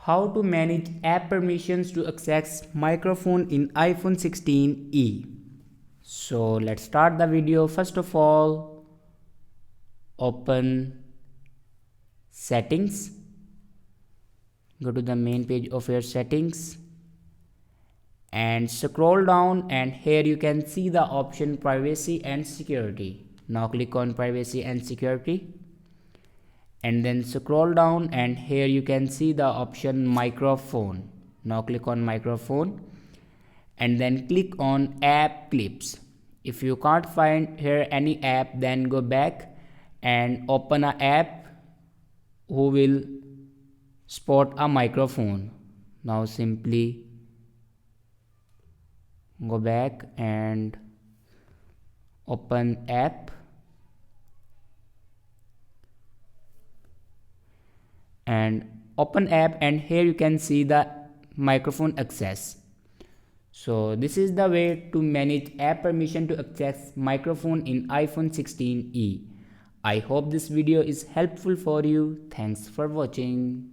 How to manage app permissions to access microphone in iPhone 16e. So let's start the video. First of all, open settings. Go to the main page of your settings and scroll down, and here you can see the option privacy and security. Now click on privacy and security and then scroll down, and here you can see the option microphone. Now click on microphone and then click on app clips. If you can't find here any app, then go back and open an app who will spot a microphone. Now simply go back and open app and here you can see the microphone access. So this is the way to manage app permission to access microphone in iPhone 16e. I hope this video is helpful for you. Thanks for watching.